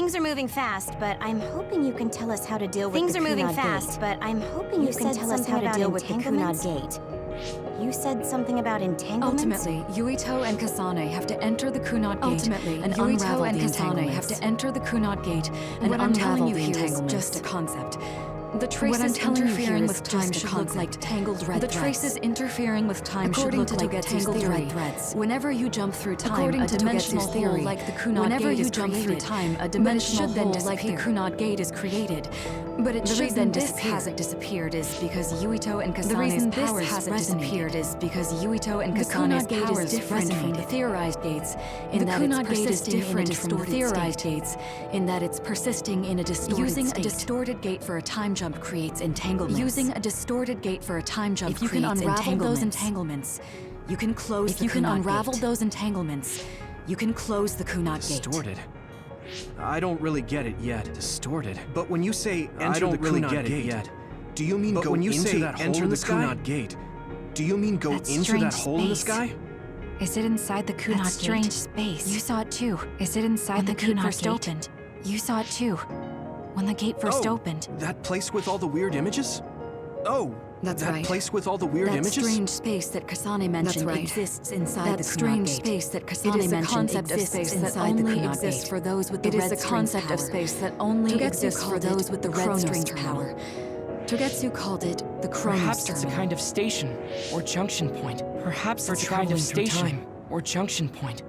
Things are moving fast, but I'm hoping you can tell us how to deal with the Kunad Gate. Things are moving fast, but I'm hoping you can tell us how to deal with the Kunad Gate. You said something about entanglements? Ultimately, Yuito and Kasane have to enter the Kunad Gate and unravel the entanglements. Have to enter the Kunad Gate and unravel the entanglements. Just a concept. The traces interfering with time should look like tangled red threads. The traces interfering with time should look like tangled red threads. Whenever you jump through time, a dimensional hole like the Kunad Gate is created. A dimensional hole like the Kunad Gate is created. But it should then disappear. The reason this hasn't disappeared is because Yuito and Kasane's powers hasn't disappeared is because Yuito and Kasane's powers is different from the theorized gates in that it's persisting in a distorted theorized gates in that it's persisting in a distorted state. Using a distorted gate for a time jump creates entanglements. Using a distorted gate for a time jump creates entanglements. If you can unravel those entanglements, you can close the Kunad Gate. If you can unravel those entanglements, you can close the Kunad Gate. Distorted? I don't really get it yet. Distorted. But when you say enter the Kunad Gate yet, do you mean go into that hole in the Kunad Gate? Do you mean go into that hole in the sky? Is it inside the Kunad Gate? That strange space. You saw it too. Is it inside the Kunad Gate? First opened. You saw it too. When the gate first opened. That place with all the weird images? Oh, that's right. That place with all the weird images? That strange space that Kasane mentioned exists inside the Kunad Gate. That strange space that Kasane mentioned exists inside the Kunad Gate. For those with the red strings power. It is a concept of space that only exists for those with the red strings power. Togetsu called it the Chronos Perhaps terminal. it's a kind of station or junction point. Perhaps it's a kind of station or junction point.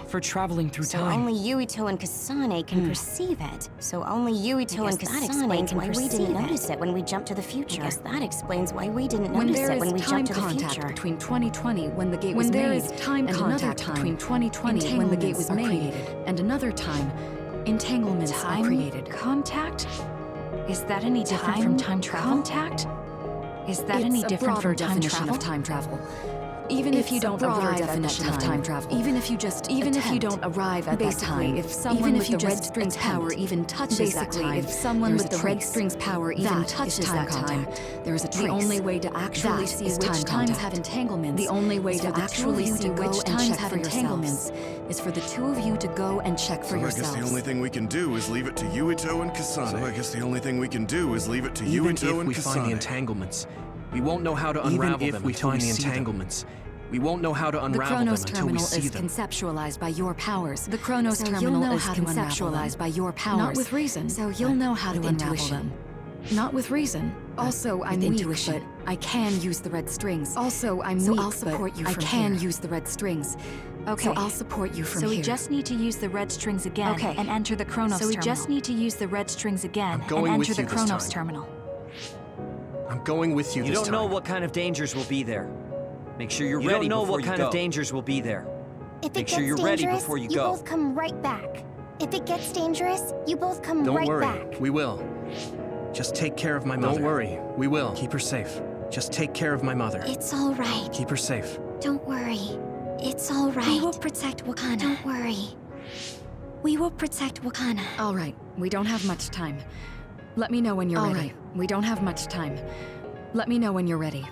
For traveling through time. So only Yuito and Kasane can perceive it. So only Yuito and Kasane can perceive it. We didn't notice it when we jumped to the future. I guess that explains why we didn't notice it when we jumped to the future. Between 2020 when the gate was made, there is time contact between 2020 when the gate was made, and another time, entanglements are created. Contact? Is that any different from time travel? Contact? Is that any different from time travel? Even if you don't arrive at that time travel, even if you don't arrive at that time, if someone with the red strings power even touches that time, if someone with the red strings power even touches that time, there is a trace. The only way to actually see which times have entanglements, the only way to actually see which times have entanglements, is for the two of you to go and check for yourselves. I guess the only thing we can do is leave it to Yuito and Kasane. Even if we find the entanglements, we won't know how to unravel them until we see them. We won't know how to unravel them until we see them. The Chronos terminal is conceptualized by your powers. The Chronos terminal is conceptualized by your powers. Not with reason. So you'll know how to unravel them. Not with reason. Also, I'm weak, but I can use the red strings. Also, I'm weak, I'll support you. I can use the red strings. Okay. So I'll support you from here. So we just need to use the red strings again and enter the Chronos terminal. So we just need to use the red strings again and enter the Chronos terminal. I'm going with you this time. You don't know what kind of dangers will be there. Make sure you're ready before you go. You don't know what kind of dangers will be there. Make sure you're ready before you go. You both come right back. If it gets dangerous, you both come right back. Don't worry, we will. Just take care of my mother. Don't worry, we will. Keep her safe. Just take care of my mother. It's all right. Keep her safe. Don't worry. It's all right. We will protect Wakana. Don't worry. We will protect Wakana. All right, we don't have much time. Let me know when you're ready. Right. We don't have much time. Let me know when you're ready.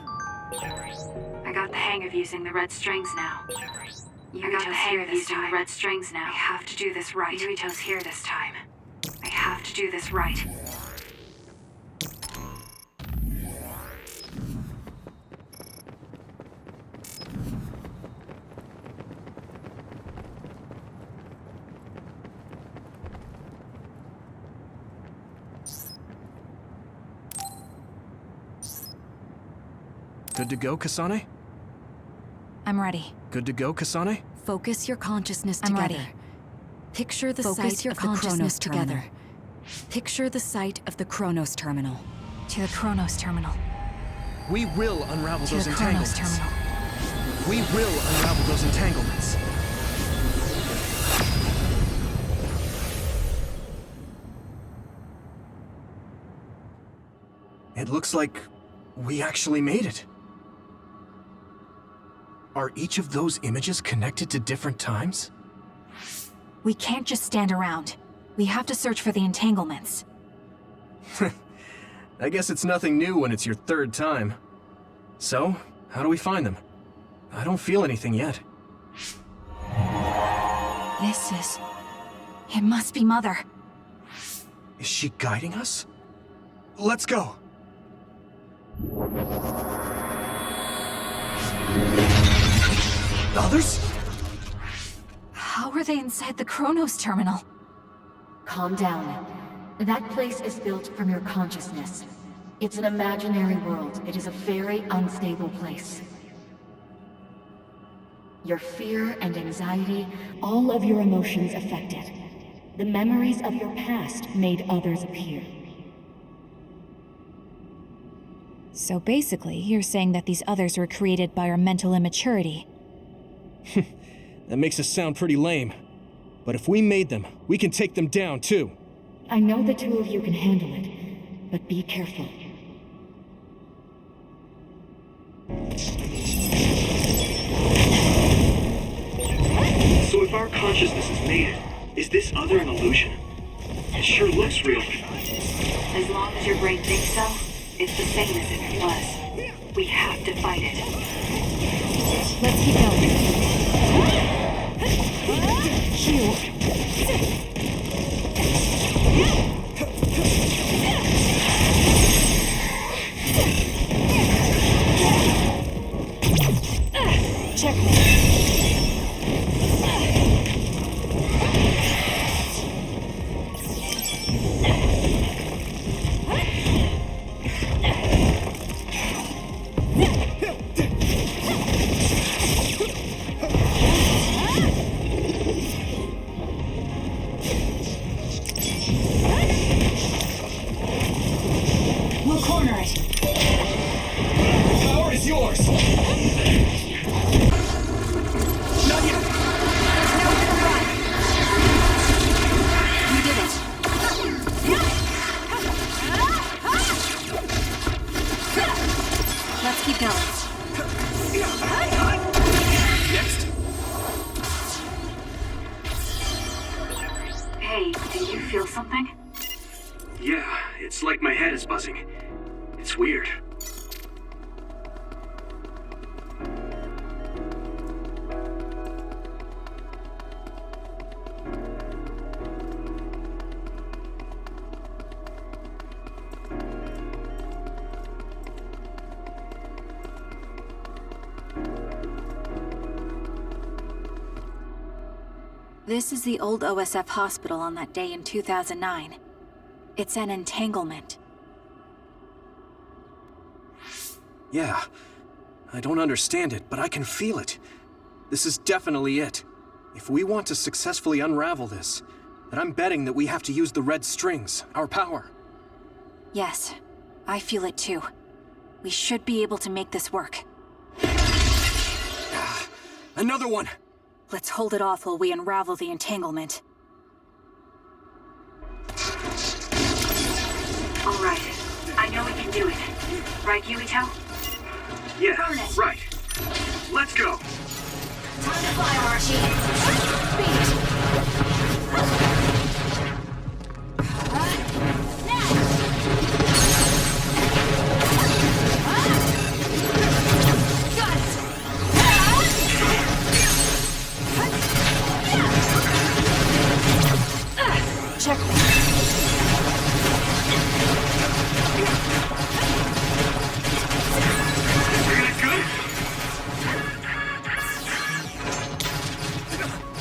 I got the hang of using the red strings now. Yuito's here this time. The red strings now. I have to do this right. Yuito's here this time. I have to do this right. Good to go, Kasane? I'm ready. Good to go, Kasane? Focus your consciousness together. I'm ready. Picture the site of the Chronos together. Picture the site of the Chronos terminal. To the Chronos terminal. We will unravel those entanglements. To the Chronos terminal. We will unravel those entanglements. It looks like we actually made it. Are each of those images connected to different times? We can't just stand around. We have to search for the entanglements. I guess it's nothing new when it's your third time. So, how do we find them? I don't feel anything yet. It must be Mother. Is she guiding us? Let's go! Others? How are they inside the Chronos terminal? Calm down. That place is built from your consciousness. It's an imaginary world. It is a very unstable place. Your fear and anxiety, all of your emotions affected. The memories of your past made others appear. So basically, you're saying that these others were created by our mental immaturity. That makes us sound pretty lame. But if we made them, we can take them down, too. I know the two of you can handle it, but be careful. So if our consciousness is made, is this other an illusion? It sure looks real. As long as your brain thinks so, it's the same as if it was. We have to fight it. Let's keep going. Heal. Checkmate. We'll corner it. The power is yours! Not yet! We did it. Let's keep going. Next! Hey, do you feel something? Yeah, it's like my head is buzzing. It's weird. This is the old OSF hospital on that day in 2009. It's an entanglement. Yeah. I don't understand it, but I can feel it. This is definitely it. If we want to successfully unravel this, then I'm betting that we have to use the red strings, our power. Yes, I feel it too. We should be able to make this work. Another one! Let's hold it off while we unravel the entanglement. All right. I know we can do it. Right, Yuito? Yeah, right. Let's go. Time to fly, Archie. Speed.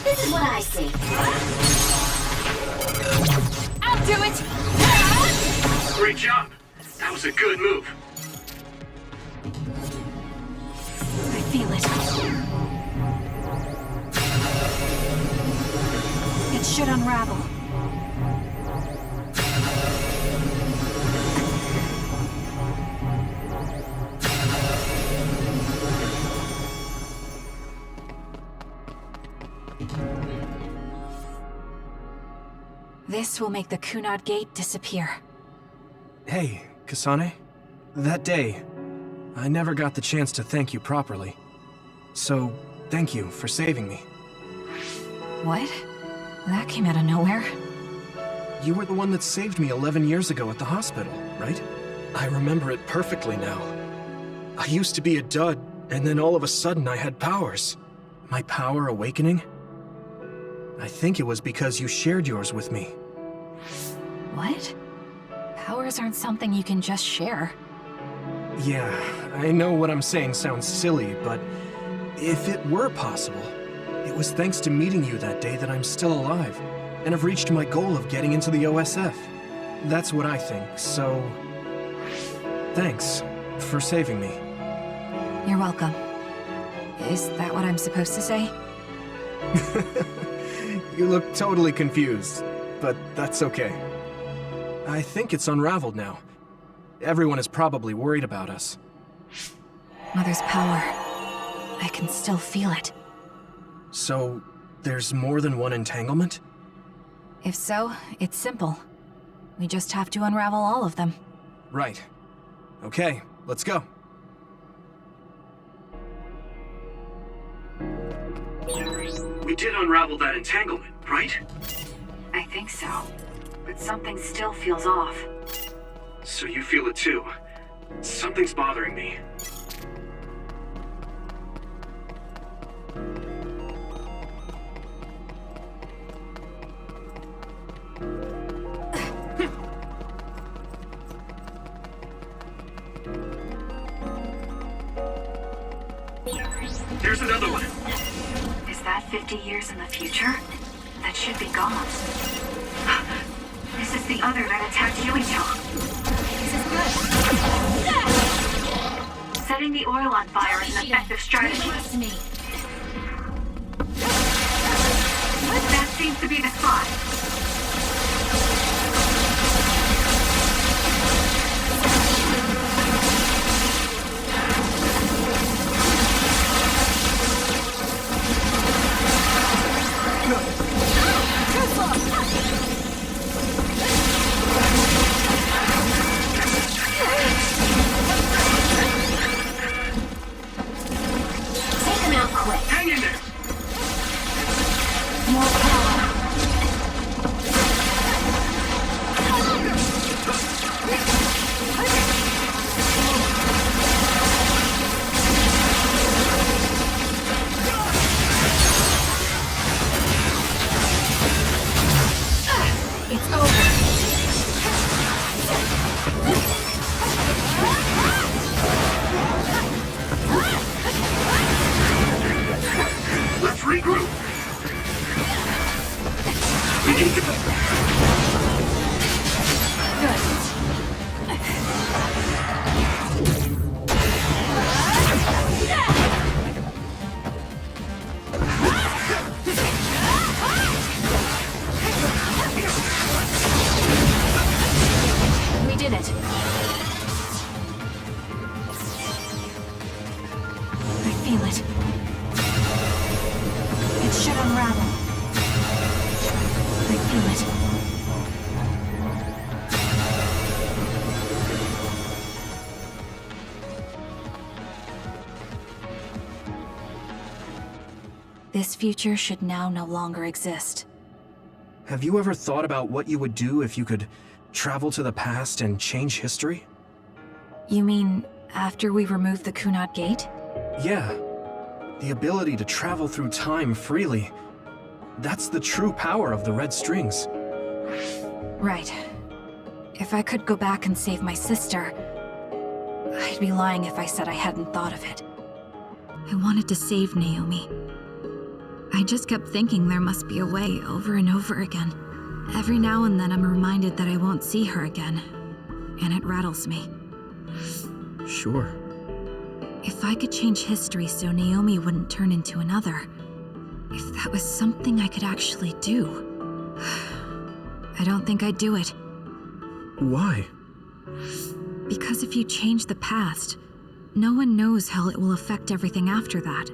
This is what I see. I'll do it! Great job. That was a good move. I feel it. It should unravel. This will make the Kunad Gate disappear. Hey, Kasane. That day, I never got the chance to thank you properly. So, thank you for saving me. What? That came out of nowhere. You were the one that saved me 11 years ago at the hospital, right? I remember it perfectly now. I used to be a dud, and then all of a sudden I had powers. My power awakening? I think it was because you shared yours with me. What? Powers aren't something you can just share. Yeah, I know what I'm saying sounds silly, but if it were possible, it was thanks to meeting you that day that I'm still alive, and have reached my goal of getting into the OSF. That's what I think, so... thanks for saving me. You're welcome. Is that what I'm supposed to say? You look totally confused, but that's okay. I think it's unraveled now. Everyone is probably worried about us. Mother's power. I can still feel it. So, there's more than one entanglement? If so, it's simple. We just have to unravel all of them. Right. Okay, let's go. We did unravel that entanglement, right? I think so. But something still feels off. So you feel it too. Something's bothering me. There's another one. Is that 50 years in the future? That should be gone. This is the other that attacked Yuito. This is good. Setting the oil on fire is an effective strategy. That seems to be the spot. This future should now no longer exist. Have you ever thought about what you would do if you could travel to the past and change history? You mean after we remove the Kunad Gate? Yeah. The ability to travel through time freely. That's the true power of the red strings. Right. If I could go back and save my sister, I'd be lying if I said I hadn't thought of it. I wanted to save Naomi. I just kept thinking there must be a way over and over again. Every now and then I'm reminded that I won't see her again, and it rattles me. Sure. If I could change history so Naomi wouldn't turn into another, if that was something I could actually do, I don't think I'd do it. Why? Because if you change the past, no one knows how it will affect everything after that.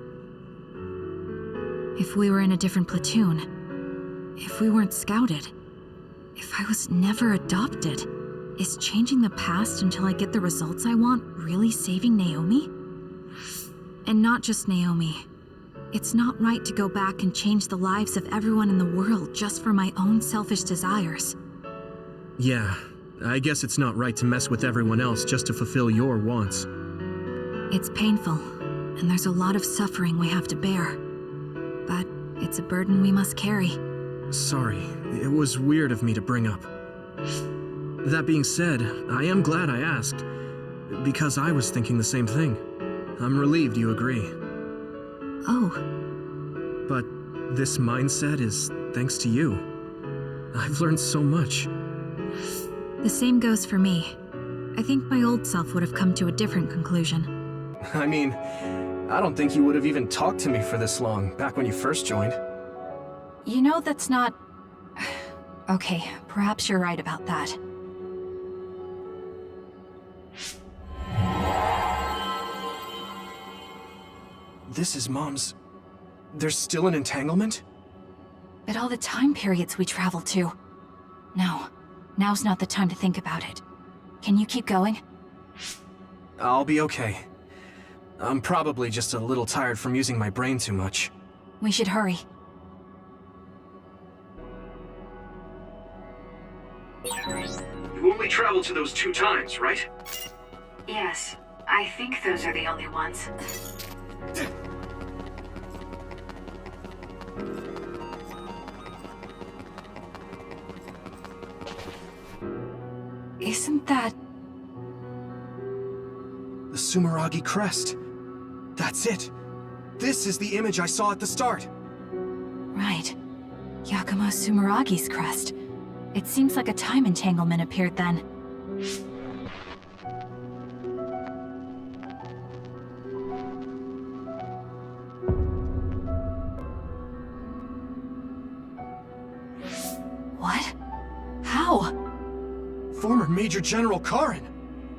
If we were in a different platoon, if we weren't scouted, if I was never adopted, is changing the past until I get the results I want really saving Naomi? And not just Naomi. It's not right to go back and change the lives of everyone in the world just for my own selfish desires. Yeah, I guess it's not right to mess with everyone else just to fulfill your wants. It's painful, and there's a lot of suffering we have to bear. But it's a burden we must carry. Sorry, it was weird of me to bring up. That being said, I am glad I asked, because I was thinking the same thing. I'm relieved you agree. Oh. But this mindset is thanks to you. I've learned so much. The same goes for me. I think my old self would have come to a different conclusion. I mean, I don't think you would have even talked to me for this long, back when you first joined. You know, that's not... Okay, perhaps you're right about that. This is Mom's... There's still an entanglement? But all the time periods we travel to. No, now's not the time to think about it. Can you keep going? I'll be okay. I'm probably just a little tired from using my brain too much. We should hurry. You only traveled to those 2 times, right? Yes, I think those are the only ones. Isn't that... The Sumeragi crest. That's it. This is the image I saw at the start. Right. Yakumo Sumeragi's crest. It seems like a time entanglement appeared then. What? How? Former Major General Karin.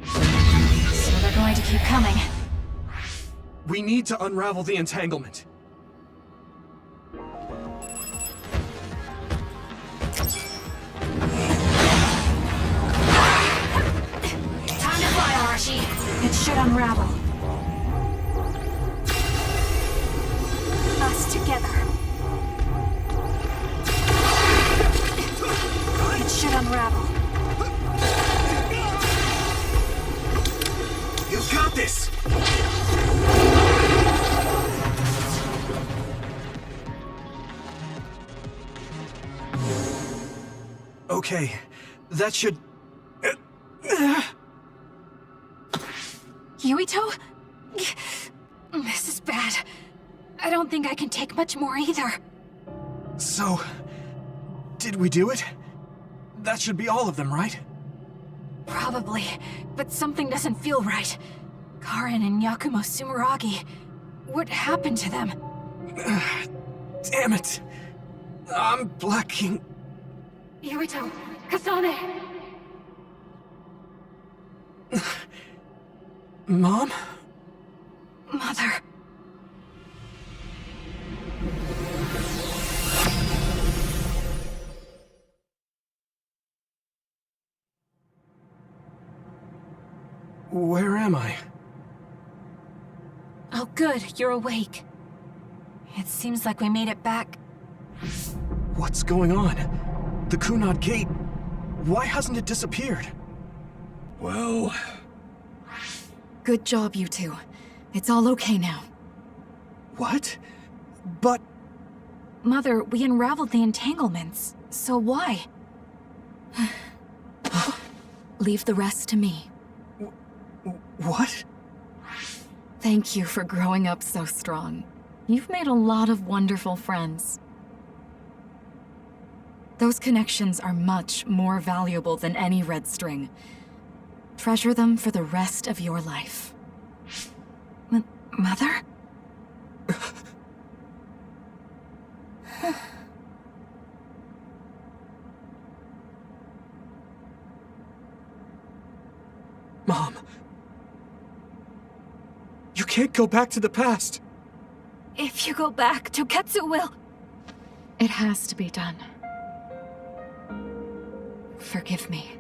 So they're going to keep coming. We need to unravel the entanglement. Time to fly, Arashi. It should unravel. Us together. It should unravel. You got this! Okay, that should... Yuito? This is bad. I don't think I can take much more either. So... did we do it? That should be all of them, right? Probably, but something doesn't feel right. Karin and Yakumo Sumeragi. What happened to them? Damn it! I'm blacking... Yuito! Kasane! Mom? Mother... Where am I? Oh good, you're awake. It seems like we made it back. What's going on? The Kunad Gate... Why hasn't it disappeared? Well... Good job, you two. It's all okay now. What? But... Mother, we unraveled the entanglements. So why? Leave the rest to me. What? Thank you for growing up so strong. You've made a lot of wonderful friends. Those connections are much more valuable than any red string. Treasure them for the rest of your life. Mother? Mom. You can't go back to the past. If you go back, Toketsu will... It has to be done. Forgive me.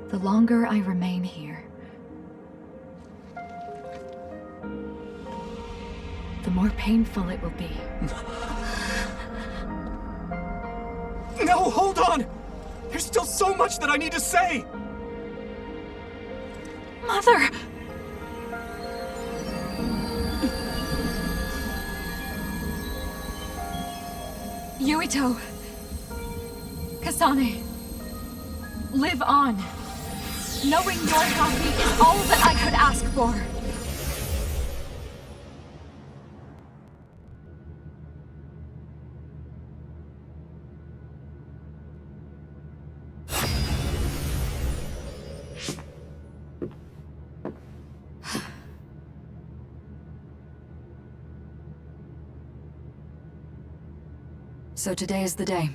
The longer I remain here, the more painful it will be. No, hold on! There's still so much that I need to say! Mother! Yuito! Kasane, live on. Knowing you're happy is all that I could ask for. So today is the day.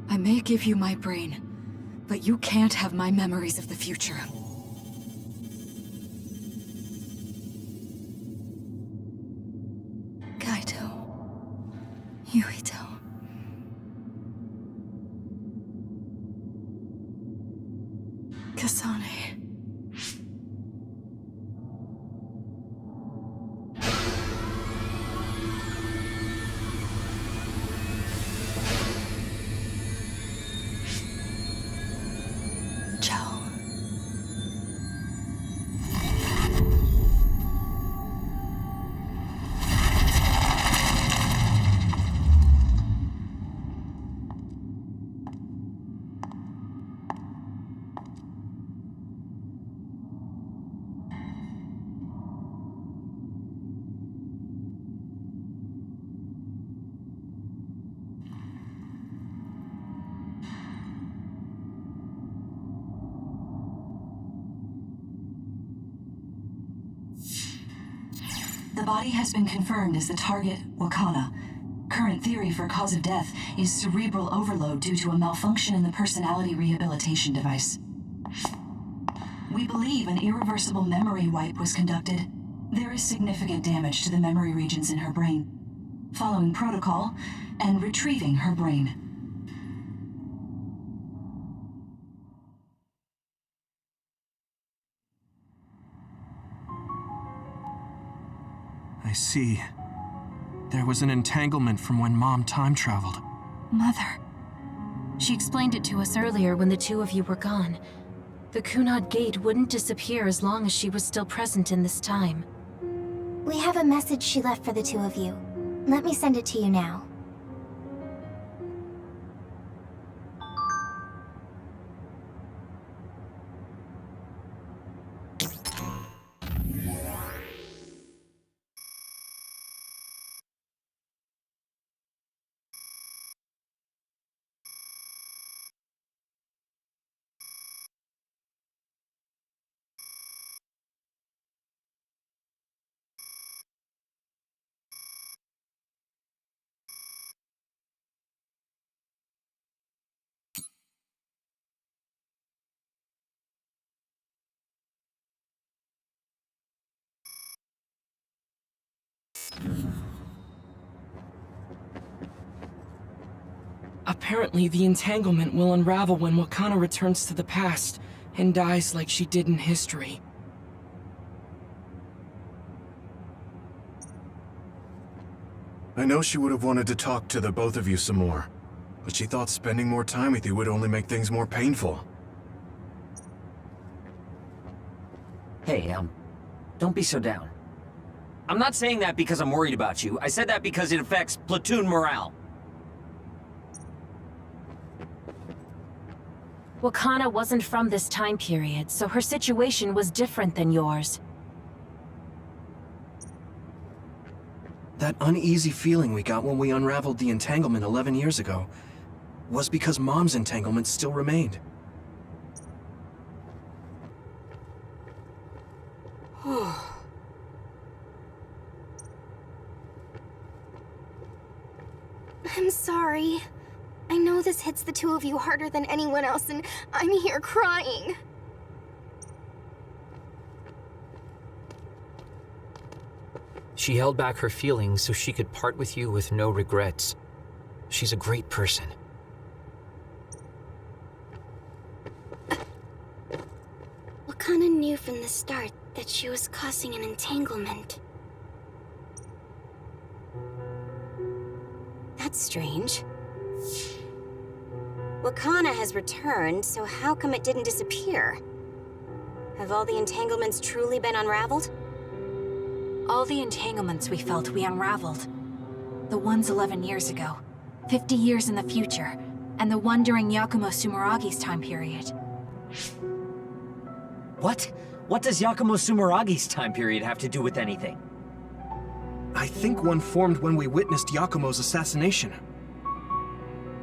I may give you my brain, but you can't have my memories of the future. Kasane. Ciao. The body has been confirmed as the target, Wakana. Current theory for cause of death is cerebral overload due to a malfunction in the personality rehabilitation device. We believe an irreversible memory wipe was conducted. There is significant damage to the memory regions in her brain. Following protocol and retrieving her brain. I see. There was an entanglement from when Mom time traveled. Mother. She explained it to us earlier when the two of you were gone. The Kunad Gate wouldn't disappear as long as she was still present in this time. We have a message she left for the two of you. Let me send it to you now. Apparently, the entanglement will unravel when Wakana returns to the past and dies like she did in history. I know she would have wanted to talk to the both of you some more, but she thought spending more time with you would only make things more painful. Hey, don't be so down. I'm not saying that because I'm worried about you. I said that because it affects platoon morale. Wakana wasn't from this time period, so her situation was different than yours. That uneasy feeling we got when we unraveled the entanglement 11 years ago was because Mom's entanglement still remained. I'm sorry. I know this hits the two of you harder than anyone else, and I'm here crying. She held back her feelings so she could part with you with no regrets. She's a great person. Wakana knew from the start that she was causing an entanglement. That's strange. Wakana has returned, so how come it didn't disappear? Have all the entanglements truly been unraveled? All the entanglements we felt, we unraveled. The ones 11 years ago, 50 years in the future, and the one during Yakumo Sumeragi's time period. What? What does Yakumo Sumeragi's time period have to do with anything? I think one formed when we witnessed Yakumo's assassination.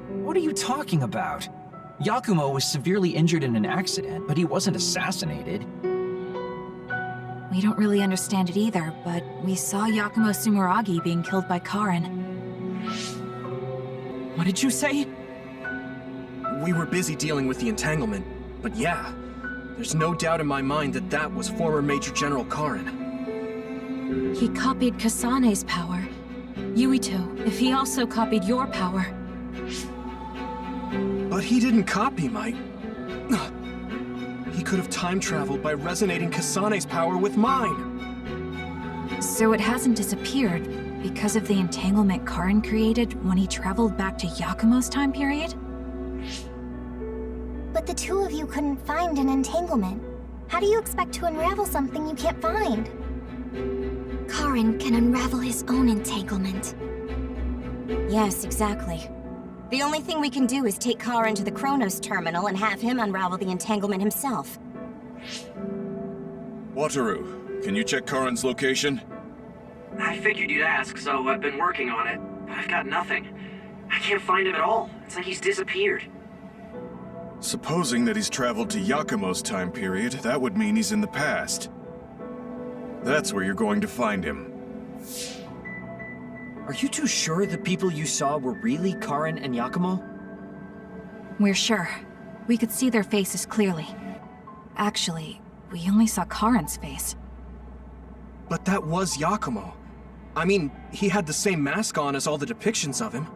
What are you talking about? Yakumo was severely injured in an accident, but he wasn't assassinated. We don't really understand it either, but we saw Yakumo Sumeragi being killed by Karen. What did you say? We were busy dealing with the entanglement, but yeah, there's no doubt in my mind that that was former Major General Karen. He copied Kasane's power. Yuito, if he also copied your power. But he didn't copy my... He could have time-traveled by resonating Kasane's power with mine. So it hasn't disappeared because of the entanglement Karen created when he traveled back to Yakumo's time period? But the two of you couldn't find an entanglement. How do you expect to unravel something you can't find? Karen can unravel his own entanglement. Yes, exactly. The only thing we can do is take Karen to the Chronos terminal and have him unravel the entanglement himself. Wataru, can you check Karen's location? I figured you'd ask, so I've been working on it, but I've got nothing. I can't find him at all. It's like he's disappeared. Supposing that he's traveled to Yakumo's time period, that would mean he's in the past. That's where you're going to find him. Are you two sure the people you saw were really Karen and Yakumo? We're sure. We could see their faces clearly. Actually, we only saw Karen's face. But that was Yakumo. I mean, he had the same mask on as all the depictions of him.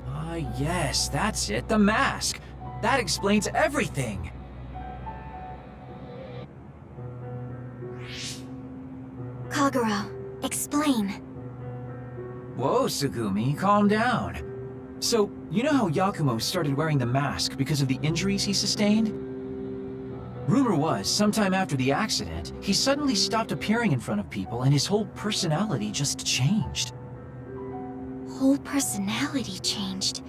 Ah, yes, that's it, the mask. That explains everything. Kagura, explain. Whoa, Tsugumi, calm down. So, you know how Yakumo started wearing the mask because of the injuries he sustained? Rumor was, sometime after the accident, he suddenly stopped appearing in front of people and his whole personality just changed. Whole personality changed?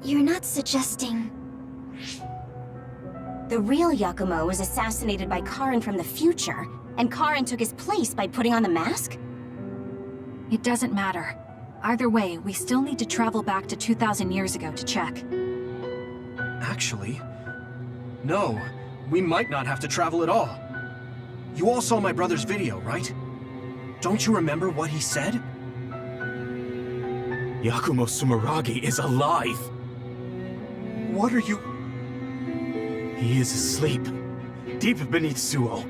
You're not suggesting... The real Yakumo was assassinated by Karen from the future, and Karen took his place by putting on the mask? It doesn't matter. Either way, we still need to travel back to 2,000 years ago to check. Actually, no. We might not have to travel at all. You all saw my brother's video, right? Don't you remember what he said? Yakumo Sumeragi is alive! What are you... He is asleep, deep beneath Suo.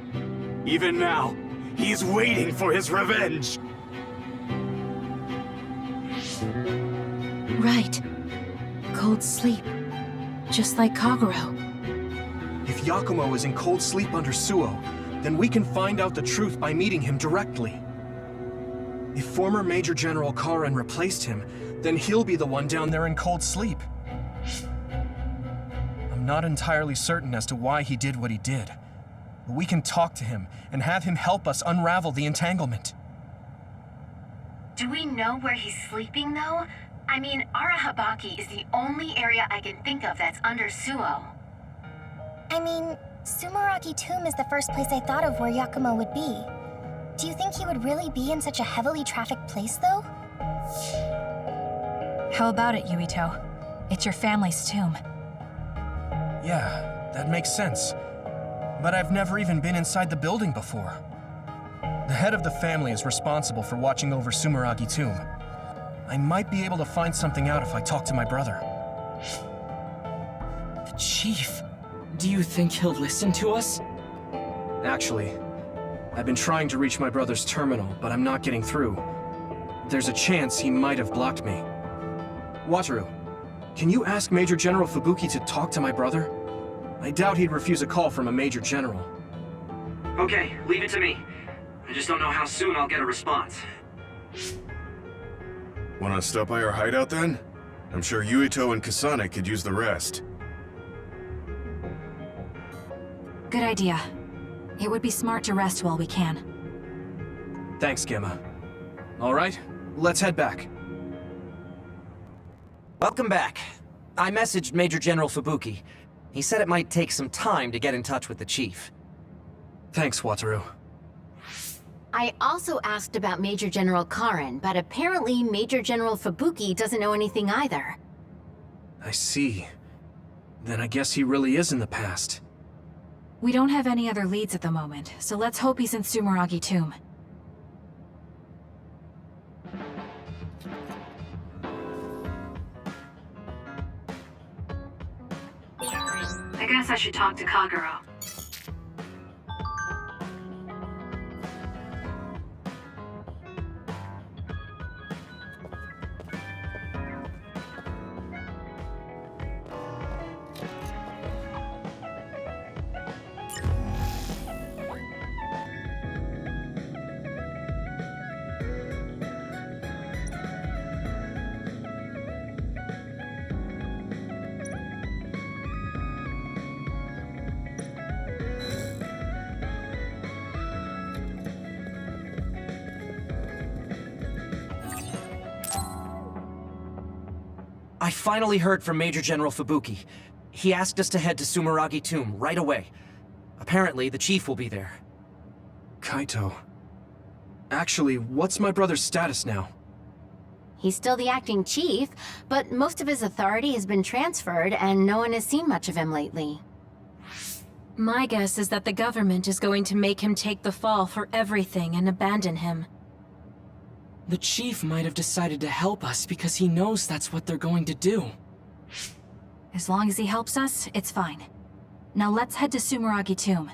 Even now, he is waiting for his revenge! Right. Cold sleep. Just like Kaguro. If Yakumo is in cold sleep under Suo, then we can find out the truth by meeting him directly. If former Major General Karen replaced him, then he'll be the one down there in cold sleep. I'm not entirely certain as to why he did what he did, but we can talk to him and have him help us unravel the entanglement. Do we know where he's sleeping, though? I mean, Arahabaki is the only area I can think of that's under Suo. I mean, Sumeragi Tomb is the first place I thought of where Yakumo would be. Do you think he would really be in such a heavily trafficked place, though? How about it, Yuito? It's your family's tomb. Yeah, that makes sense. But I've never even been inside the building before. The head of the family is responsible for watching over Sumeragi Tomb. I might be able to find something out if I talk to my brother. The chief. Do you think he'll listen to us? Actually, I've been trying to reach my brother's terminal, but I'm not getting through. There's a chance he might have blocked me. Wataru, can you ask Major General Fubuki to talk to my brother? I doubt he'd refuse a call from a Major General. Okay, leave it to me. I just don't know how soon I'll get a response. Wanna stop by our hideout then? I'm sure Yuito and Kasane could use the rest. Good idea. It would be smart to rest while we can. Thanks, Gemma. All right, let's head back. Welcome back. I messaged Major General Fubuki. He said it might take some time to get in touch with the chief. Thanks, Wataru. I also asked about Major General Karin, but apparently Major General Fubuki doesn't know anything either. I see. Then I guess he really is in the past. We don't have any other leads at the moment, so let's hope he's in Sumeragi Tomb. I guess I should talk to Kagero. I finally heard from Major General Fubuki. He asked us to head to Sumeragi Tomb right away. Apparently, the chief will be there. Kaito. Actually, what's my brother's status now? He's still the acting chief, but most of his authority has been transferred and no one has seen much of him lately. My guess is that the government is going to make him take the fall for everything and abandon him. The chief might have decided to help us because he knows that's what they're going to do. As long as he helps us, it's fine. Now let's head to Sumeragi Tomb.